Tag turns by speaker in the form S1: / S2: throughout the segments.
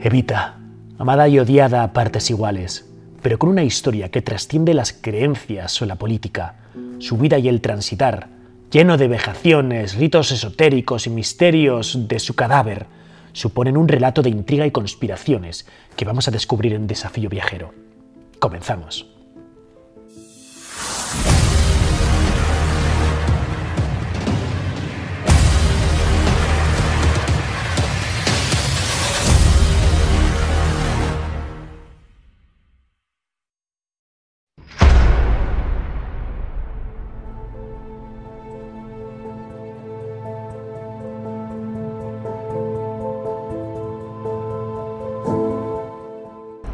S1: Evita, amada y odiada a partes iguales, pero con una historia que trasciende las creencias o la política, su vida y el transitar, lleno de vejaciones, ritos esotéricos y misterios de su cadáver, suponen un relato de intriga y conspiraciones que vamos a descubrir en Desafío Viajero. Comenzamos.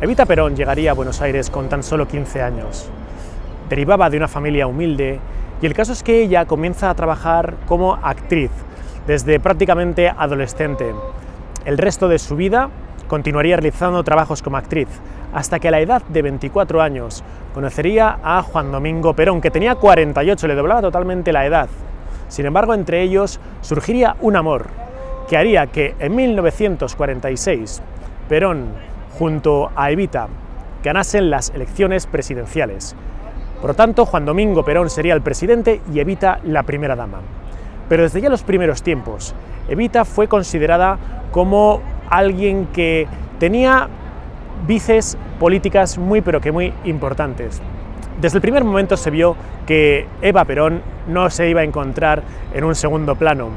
S2: Evita Perón llegaría a Buenos Aires con tan solo 15 años. Derivaba de una familia humilde y el caso es que ella comienza a trabajar como actriz desde prácticamente adolescente. El resto de su vida continuaría realizando trabajos como actriz, hasta que a la edad de 24 años conocería a Juan Domingo Perón, que tenía 48, le doblaba totalmente la edad. Sin embargo, entre ellos surgiría un amor que haría que en 1946 Perón junto a Evita ganasen las elecciones presidenciales. Por lo tanto, Juan Domingo Perón sería el presidente y Evita la primera dama. Pero desde ya los primeros tiempos, Evita fue considerada como alguien que tenía vices políticas muy importantes. Desde el primer momento se vio que Eva Perón no se iba a encontrar en un segundo plano.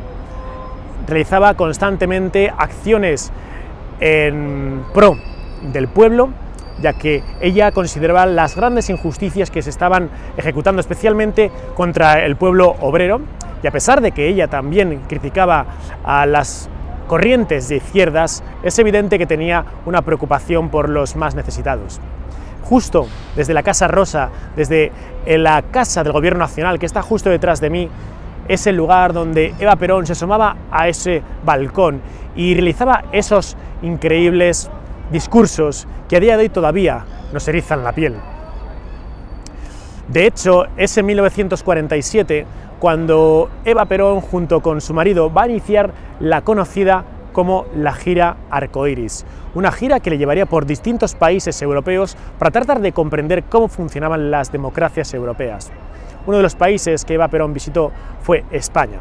S2: Realizaba constantemente acciones en pro del pueblo, ya que ella consideraba las grandes injusticias que se estaban ejecutando especialmente contra el pueblo obrero, y a pesar de que ella también criticaba a las corrientes de izquierdas, es evidente que tenía una preocupación por los más necesitados. Justo desde la Casa Rosa, desde la Casa del Gobierno Nacional, que está justo detrás de mí, es el lugar donde Eva Perón se asomaba a ese balcón y realizaba esos increíbles discursos que a día de hoy todavía nos erizan la piel. De hecho, es en 1947 cuando Eva Perón junto con su marido va a iniciar la conocida como la gira Arcoíris, una gira que le llevaría por distintos países europeos para tratar de comprender cómo funcionaban las democracias europeas. Uno de los países que Eva Perón visitó fue España.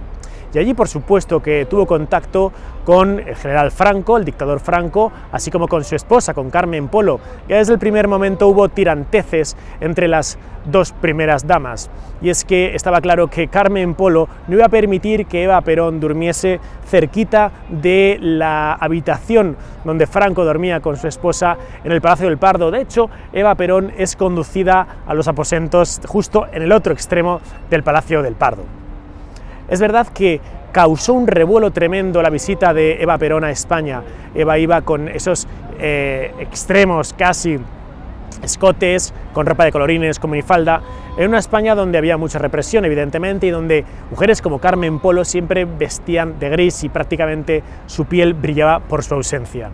S2: Y allí, por supuesto, que tuvo contacto con el general Franco, el dictador Franco, así como con su esposa, con Carmen Polo. Ya desde el primer momento hubo tiranteces entre las dos primeras damas. Y es que estaba claro que Carmen Polo no iba a permitir que Eva Perón durmiese cerquita de la habitación donde Franco dormía con su esposa en el Palacio del Pardo. De hecho, Eva Perón es conducida a los aposentos justo en el otro extremo del Palacio del Pardo. Es verdad que causó un revuelo tremendo la visita de Eva Perón a España. Eva iba con esos extremos casi escotes, con ropa de colorines, con minifalda, en una España donde había mucha represión, evidentemente, y donde mujeres como Carmen Polo siempre vestían de gris y prácticamente su piel brillaba por su ausencia.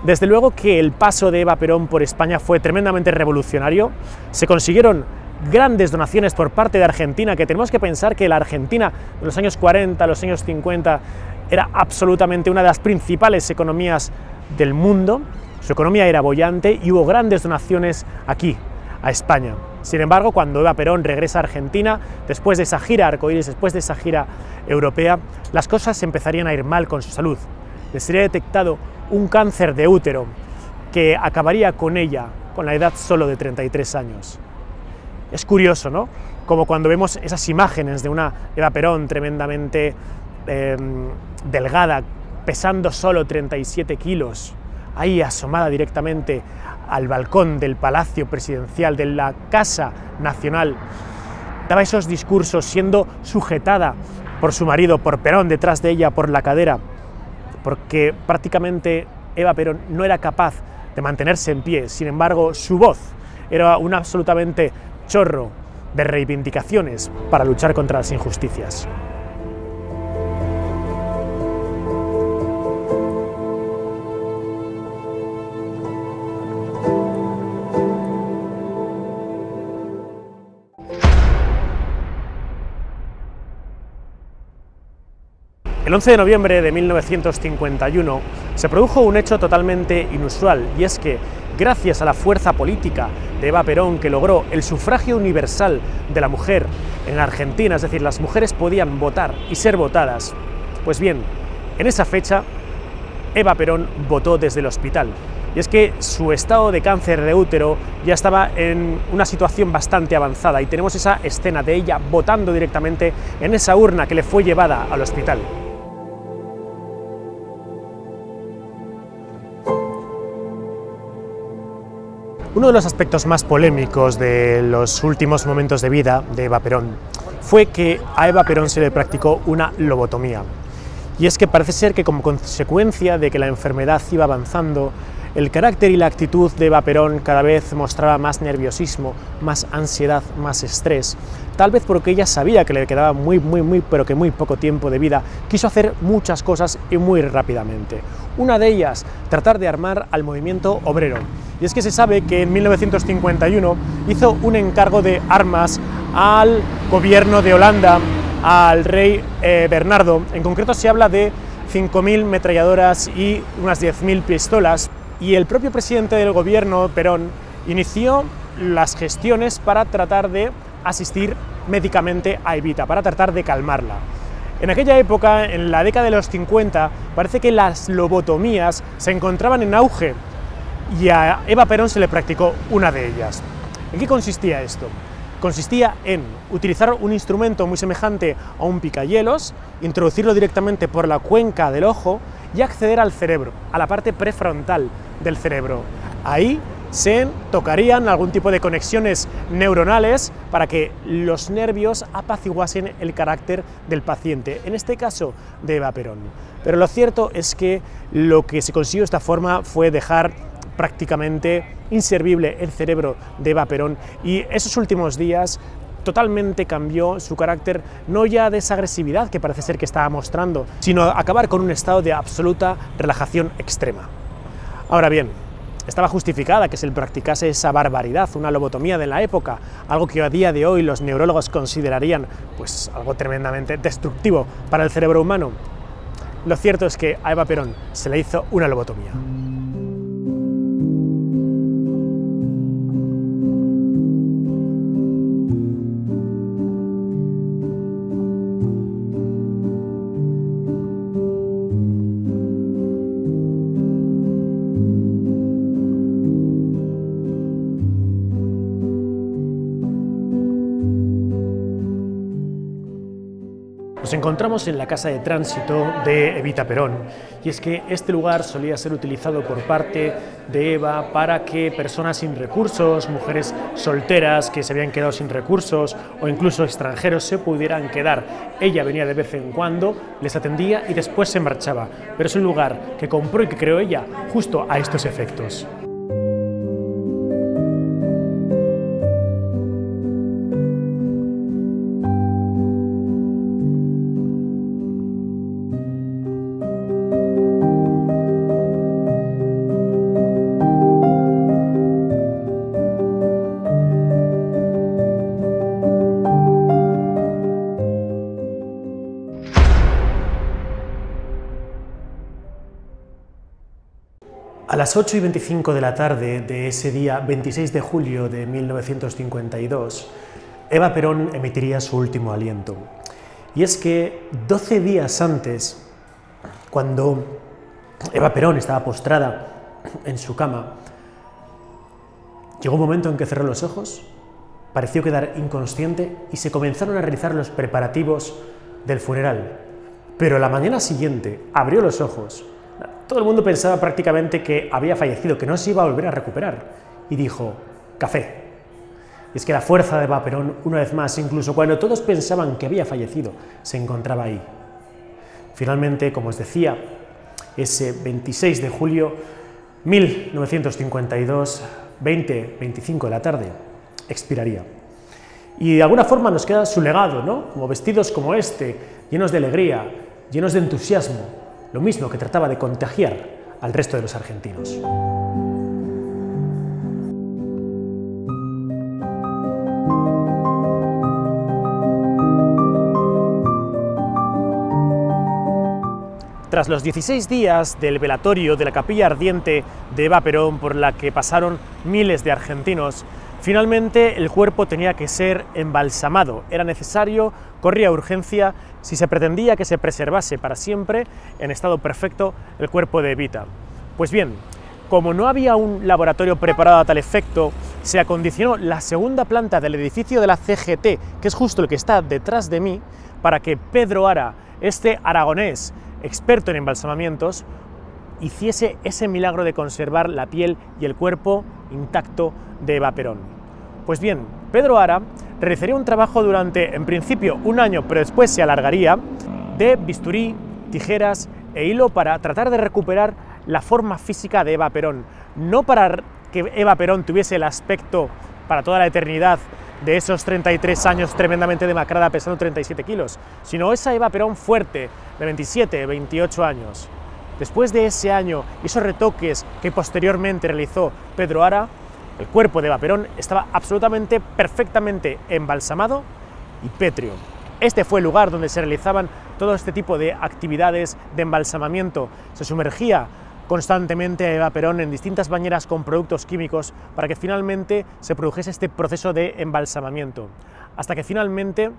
S2: Desde luego que el paso de Eva Perón por España fue tremendamente revolucionario. Se consiguieron grandes donaciones por parte de Argentina, que tenemos que pensar que la Argentina en los años 40, los años 50, era absolutamente una de las principales economías del mundo. Su economía era boyante y hubo grandes donaciones aquí, a España. Sin embargo, cuando Eva Perón regresa a Argentina, después de esa gira Arcoíris, después de esa gira europea, las cosas empezarían a ir mal con su salud. Le sería detectado un cáncer de útero que acabaría con ella con la edad solo de 33 años. Es curioso, ¿no? Como cuando vemos esas imágenes de una Eva Perón tremendamente delgada, pesando solo 37 kilos, ahí asomada directamente al balcón del Palacio Presidencial, de la Casa Nacional, daba esos discursos siendo sujetada por su marido, por Perón, detrás de ella, por la cadera, porque prácticamente Eva Perón no era capaz de mantenerse en pie. Sin embargo, su voz era un absolutamente chorro de reivindicaciones para luchar contra las injusticias. El El 11 de noviembre de 1951 se produjo un hecho totalmente inusual, y es que, gracias a la fuerza política de Eva Perón, que logró el sufragio universal de la mujer en Argentina, es decir, las mujeres podían votar y ser votadas, pues bien, en esa fecha Eva Perón votó desde el hospital. Y es que su estado de cáncer de útero ya estaba en una situación bastante avanzada, y tenemos esa escena de ella votando directamente en esa urna que le fue llevada al hospital. Uno de los aspectos más polémicos de los últimos momentos de vida de Eva Perón fue que a Eva Perón se le practicó una lobotomía. Y es que parece ser que, como consecuencia de que la enfermedad iba avanzando, el carácter y la actitud de Eva Perón cada vez mostraba más nerviosismo, más ansiedad, más estrés. Tal vez porque ella sabía que le quedaba muy poco tiempo de vida, quiso hacer muchas cosas y muy rápidamente. Una de ellas, tratar de armar al movimiento obrero. Y es que se sabe que en 1951 hizo un encargo de armas al gobierno de Holanda, al rey Bernardo. En concreto se habla de 5.000 metralladoras y unas 10.000 pistolas. Y el propio presidente del gobierno, Perón, inició las gestiones para tratar de asistir médicamente a Evita, para tratar de calmarla. En aquella época, en la década de los 50, parece que las lobotomías se encontraban en auge, y a Eva Perón se le practicó una de ellas. ¿En qué consistía esto? Consistía en utilizar un instrumento muy semejante a un picahielos, introducirlo directamente por la cuenca del ojo y acceder al cerebro, a la parte prefrontal del cerebro. Ahí se tocarían algún tipo de conexiones neuronales para que los nervios apaciguasen el carácter del paciente, en este caso de Eva Perón. Pero lo cierto es que lo que se consiguió de esta forma fue dejar prácticamente inservible el cerebro de Eva Perón, y esos últimos días totalmente cambió su carácter, no ya de esa agresividad que parece ser que estaba mostrando, sino acabar con un estado de absoluta relajación extrema. Ahora bien, estaba justificada que se le practicase esa barbaridad, una lobotomía de la época, algo que a día de hoy los neurólogos considerarían pues algo tremendamente destructivo para el cerebro humano. Lo cierto es que a Eva Perón se le hizo una lobotomía. Nos encontramos en la casa de tránsito de Evita Perón, y es que este lugar solía ser utilizado por parte de Eva para que personas sin recursos, mujeres solteras que se habían quedado sin recursos o incluso extranjeros se pudieran quedar. Ella venía de vez en cuando, les atendía y después se marchaba, pero es un lugar que compró y que creó ella justo a estos efectos. A las 8:25 de la tarde de ese día 26 de julio de 1952, Eva Perón emitiría su último aliento. Y es que 12 días antes, cuando Eva Perón estaba postrada en su cama, llegó un momento en que cerró los ojos, pareció quedar inconsciente y se comenzaron a realizar los preparativos del funeral. Pero la mañana siguiente abrió los ojos. Todo el mundo pensaba prácticamente que había fallecido, que no se iba a volver a recuperar, y dijo: café. Y es que la fuerza de Eva Perón, una vez más, incluso cuando todos pensaban que había fallecido, se encontraba ahí. Finalmente, como os decía, ese 26 de julio 1952, 20:25 de la tarde, expiraría. Y de alguna forma nos queda su legado, ¿no? Como vestidos como este, llenos de alegría, llenos de entusiasmo, lo mismo que trataba de contagiar al resto de los argentinos. Tras los 16 días del velatorio de la capilla ardiente de Eva Perón, por la que pasaron miles de argentinos, finalmente el cuerpo tenía que ser embalsamado. Era necesario, corría urgencia, si se pretendía que se preservase para siempre, en estado perfecto, el cuerpo de Evita. Pues bien, como no había un laboratorio preparado a tal efecto, se acondicionó la segunda planta del edificio de la CGT, que es justo el que está detrás de mí, para que Pedro Ara, este aragonés experto en embalsamamientos, hiciese ese milagro de conservar la piel y el cuerpo intacto de Eva Perón. Pues bien, Pedro Ara realizaría un trabajo durante, en principio, un año, pero después se alargaría, de bisturí, tijeras e hilo para tratar de recuperar la forma física de Eva Perón, no para que Eva Perón tuviese el aspecto para toda la eternidad de esos 33 años tremendamente demacrada pesando 37 kilos, sino esa Eva Perón fuerte de 27, 28 años. Después de ese año y esos retoques que posteriormente realizó Pedro Ara, el cuerpo de Eva Perón estaba absolutamente, perfectamente embalsamado y pétreo. Este fue el lugar donde se realizaban todo este tipo de actividades de embalsamamiento. Se sumergía constantemente a Eva Perón en distintas bañeras con productos químicos para que finalmente se produjese este proceso de embalsamamiento. Hasta que finalmente,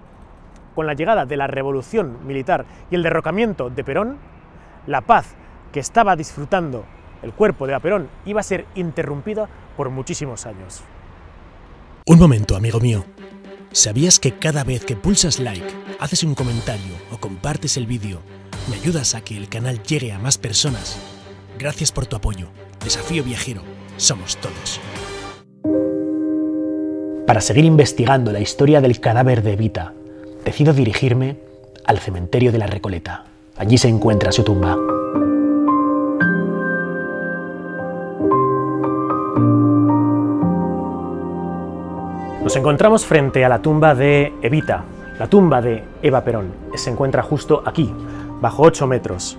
S2: con la llegada de la revolución militar y el derrocamiento de Perón, la paz que estaba disfrutando el cuerpo de Eva Perón iba a ser interrumpida por muchísimos años.
S1: Un momento, amigo mío. ¿Sabías que cada vez que pulsas like, haces un comentario o compartes el vídeo, me ayudas a que el canal llegue a más personas? Gracias por tu apoyo. Desafío Viajero. Somos todos. Para seguir investigando la historia del cadáver de Evita, decido dirigirme al cementerio de la Recoleta. Allí se encuentra su tumba.
S2: Nos encontramos frente a la tumba de Evita, la tumba de Eva Perón. Se encuentra justo aquí, bajo 8 metros.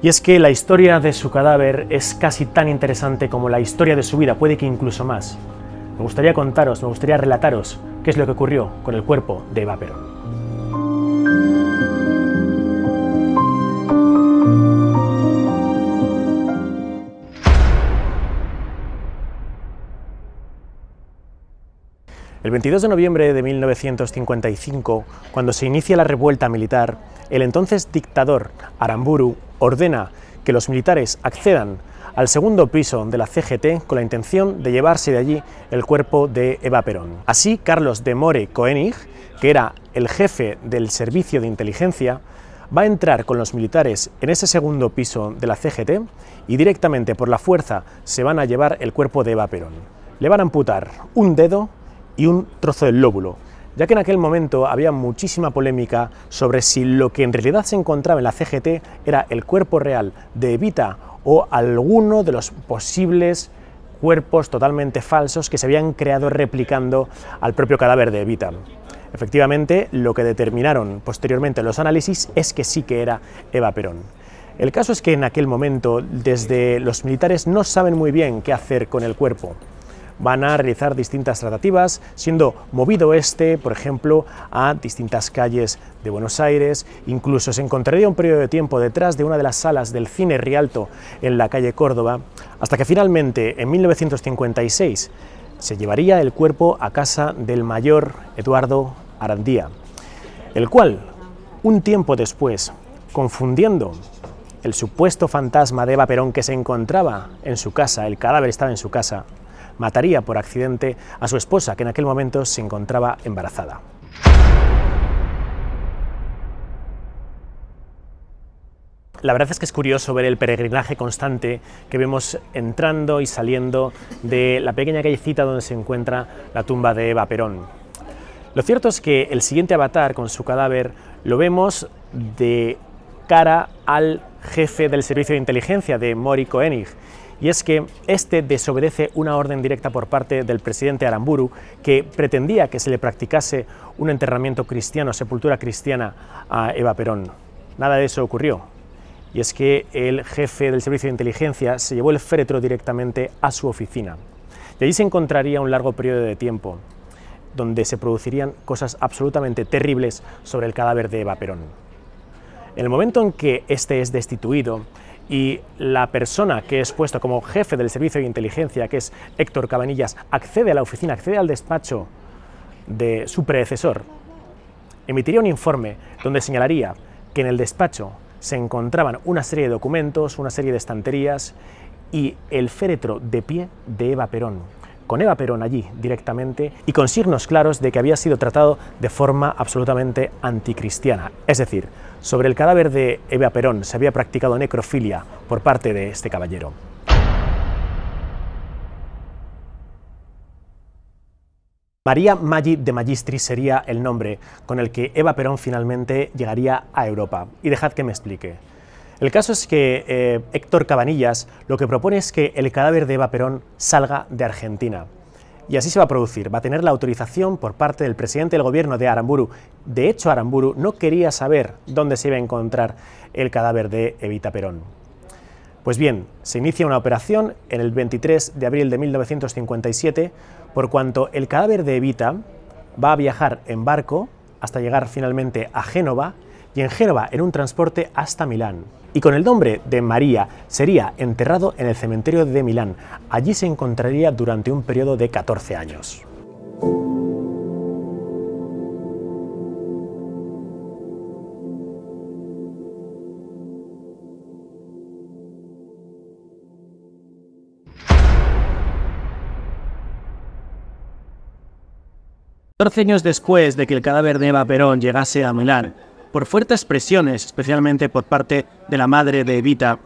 S2: Y es que la historia de su cadáver es casi tan interesante como la historia de su vida, puede que incluso más. Me gustaría contaros, me gustaría relataros qué es lo que ocurrió con el cuerpo de Eva Perón. El 22 de noviembre de 1955, cuando se inicia la revuelta militar, el entonces dictador Aramburu ordena que los militares accedan al segundo piso de la CGT con la intención de llevarse de allí el cuerpo de Eva Perón. Así, Carlos de More-Koenig, que era el jefe del servicio de inteligencia, va a entrar con los militares en ese segundo piso de la CGT y directamente por la fuerza se van a llevar el cuerpo de Eva Perón. Le van a amputar un dedo y un trozo del lóbulo, ya que en aquel momento había muchísima polémica sobre si lo que en realidad se encontraba en la CGT era el cuerpo real de Evita o alguno de los posibles cuerpos totalmente falsos que se habían creado replicando al propio cadáver de Evita. Efectivamente, lo que determinaron posteriormente los análisis es que sí que era Eva Perón. El caso es que en aquel momento, desde los militares no saben muy bien qué hacer con el cuerpo. Van a realizar distintas tratativas, siendo movido por ejemplo, a distintas calles de Buenos Aires. Incluso se encontraría un periodo de tiempo detrás de una de las salas del Cine Rialto en la calle Córdoba, hasta que finalmente, en 1956, se llevaría el cuerpo a casa del mayor Eduardo Arandía, el cual, un tiempo después, confundiendo el supuesto fantasma de Eva Perón que se encontraba en su casa, el cadáver estaba en su casa, mataría por accidente a su esposa, que en aquel momento se encontraba embarazada. La verdad es que es curioso ver el peregrinaje constante que vemos entrando y saliendo de la pequeña callecita donde se encuentra la tumba de Eva Perón. Lo cierto es que el siguiente avatar con su cadáver lo vemos de cara al jefe del servicio de inteligencia de More-Koenig, y es que este desobedece una orden directa por parte del presidente Aramburu, que pretendía que se le practicase un enterramiento cristiano, sepultura cristiana a Eva Perón. Nada de eso ocurrió, y es que el jefe del servicio de inteligencia se llevó el féretro directamente a su oficina, y allí se encontraría un largo periodo de tiempo donde se producirían cosas absolutamente terribles sobre el cadáver de Eva Perón. En el momento en que este es destituido y la persona que es puesto como jefe del servicio de inteligencia, que es Héctor Cabanillas, accede a la oficina, accede al despacho de su predecesor, emitiría un informe donde señalaría que en el despacho se encontraban una serie de documentos, una serie de estanterías y el féretro de pie de Eva Perón, con Eva Perón allí directamente y con signos claros de que había sido tratado de forma absolutamente anticristiana. Es decir, sobre el cadáver de Eva Perón se había practicado necrofilia por parte de este caballero. María Maggi de Magistris sería el nombre con el que Eva Perón finalmente llegaría a Europa. Y dejad que me explique. El caso es que Héctor Cabanillas lo que propone es que el cadáver de Eva Perón salga de Argentina. Y así se va a producir, va a tener la autorización por parte del presidente del gobierno de Aramburu. De hecho, Aramburu no quería saber dónde se iba a encontrar el cadáver de Evita Perón. Pues bien, se inicia una operación en el 23 de abril de 1957, por cuanto el cadáver de Evita va a viajar en barco hasta llegar finalmente a Génova y en Génova en un transporte hasta Milán. Y con el nombre de María sería enterrado en el cementerio de Milán. Allí se encontraría durante un periodo de 14 años.
S3: Años después de que el cadáver de Eva Perón llegase a Milán, por fuertes presiones, especialmente por parte de la madre de Evita,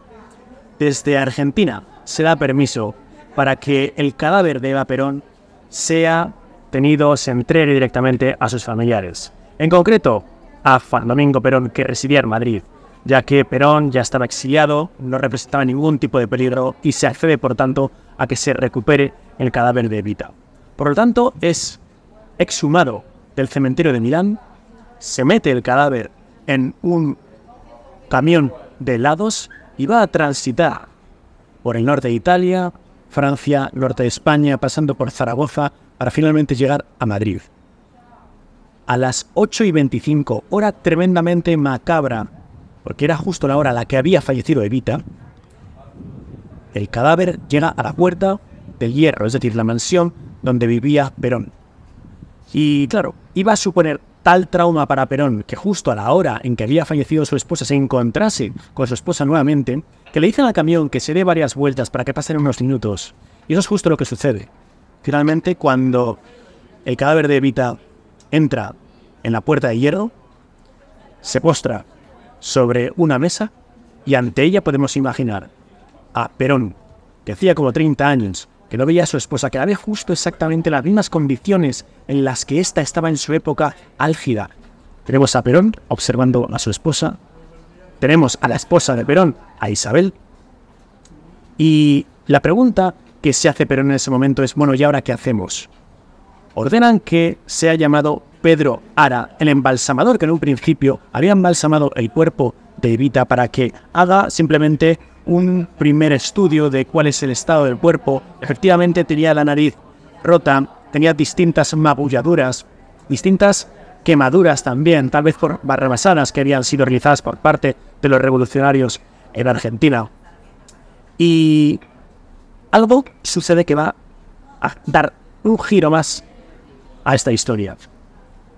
S3: desde Argentina se da permiso para que el cadáver de Eva Perón sea tenido, se entregue directamente a sus familiares. En concreto, a Juan Domingo Perón, que residía en Madrid, ya que Perón ya estaba exiliado, no representaba ningún tipo de peligro y se accede, por tanto, a que se recupere el cadáver de Evita. Por lo tanto, es exhumado del cementerio de Milán, se mete el cadáver en un camión de helados y va a transitar por el norte de Italia, Francia, norte de España, pasando por Zaragoza, para finalmente llegar a Madrid. A las 8:25, hora tremendamente macabra, porque era justo la hora a la que había fallecido Evita, el cadáver llega a la Puerta del Hierro, es decir, la mansión donde vivía Perón. Y claro, iba a suponer tal trauma para Perón que justo a la hora en que había fallecido su esposa se encontrase con su esposa nuevamente, que le dicen al camión que se dé varias vueltas para que pasen unos minutos. Y eso es justo lo que sucede. Finalmente, cuando el cadáver de Evita entra en la Puerta de Hierro, se postra sobre una mesa y ante ella podemos imaginar a Perón, que hacía como 30 años que no veía a su esposa, que la ve justo exactamente en las mismas condiciones en las que ésta estaba en su época álgida. Tenemos a Perón observando a su esposa, tenemos a la esposa de Perón, a Isabel, y la pregunta que se hace Perón en ese momento es, bueno, ¿y ahora qué hacemos? Ordenan que sea llamado Pedro Ara, el embalsamador que en un principio había embalsamado el cuerpo de Evita para que haga simplemente un primer estudio de cuál es el estado del cuerpo. Efectivamente tenía la nariz rota, tenía distintas magulladuras, distintas quemaduras también, tal vez por barrabasanas que habían sido realizadas por parte de los revolucionarios en Argentina. Y algo sucede que va a dar un giro más a esta historia.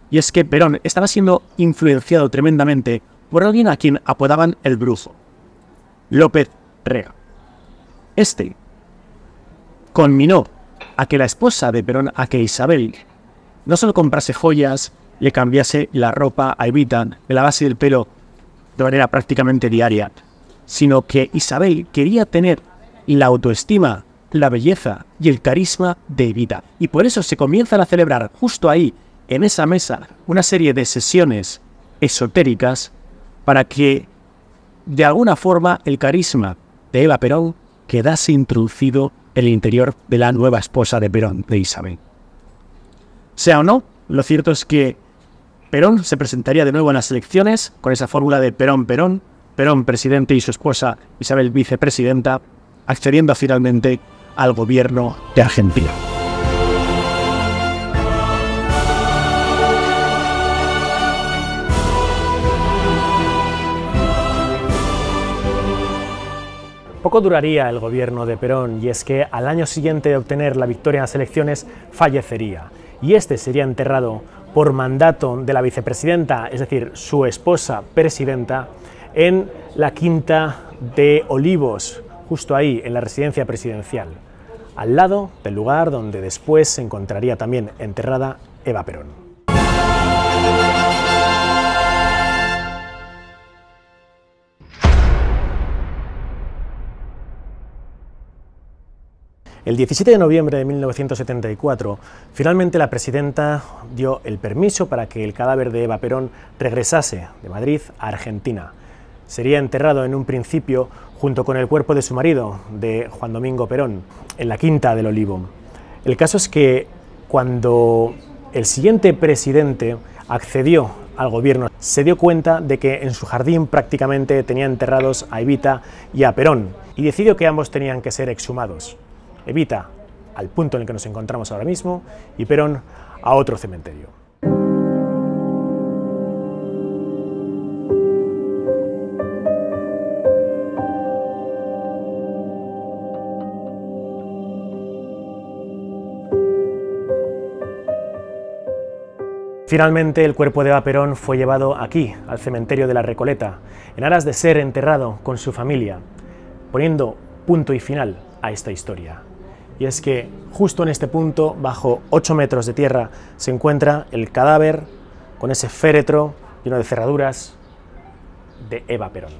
S3: Y es que Perón estaba siendo influenciado tremendamente por alguien a quien apodaban el Brujo, López Rega. Este conminó a que la esposa de Perón, a que Isabel, no solo comprase joyas, le cambiase la ropa a Evita, le lavase el pelo de manera prácticamente diaria, sino que Isabel quería tener la autoestima, la belleza y el carisma de Evita. Y por eso se comienzan a celebrar justo ahí, en esa mesa, una serie de sesiones esotéricas para que, de alguna forma, el carisma de Eva Perón quedase introducido en el interior de la nueva esposa de Perón, de Isabel. Sea o no, lo cierto es que Perón se presentaría de nuevo en las elecciones con esa fórmula de Perón-Perón, Perón presidente y su esposa Isabel vicepresidenta, accediendo finalmente al gobierno de Argentina.
S2: Poco duraría el gobierno de Perón, y es que al año siguiente de obtener la victoria en las elecciones fallecería, y este sería enterrado por mandato de la vicepresidenta, es decir, su esposa presidenta, en la Quinta de Olivos, justo ahí, en la residencia presidencial, al lado del lugar donde después se encontraría también enterrada Eva Perón. El 17 de noviembre de 1974, finalmente la presidenta dio el permiso para que el cadáver de Eva Perón regresase de Madrid a Argentina. Sería enterrado en un principio junto con el cuerpo de su marido, de Juan Domingo Perón, en la Quinta del Olivo. El caso es que cuando el siguiente presidente accedió al gobierno, se dio cuenta de que en su jardín prácticamente tenía enterrados a Evita y a Perón, y decidió que ambos tenían que ser exhumados. Evita al punto en el que nos encontramos ahora mismo y Perón a otro cementerio. Finalmente el cuerpo de Eva Perón fue llevado aquí, al cementerio de la Recoleta, en aras de ser enterrado con su familia, poniendo punto y final a esta historia. Y es que justo en este punto, bajo 8 metros de tierra, se encuentra el cadáver con ese féretro lleno de cerraduras de Eva Perón.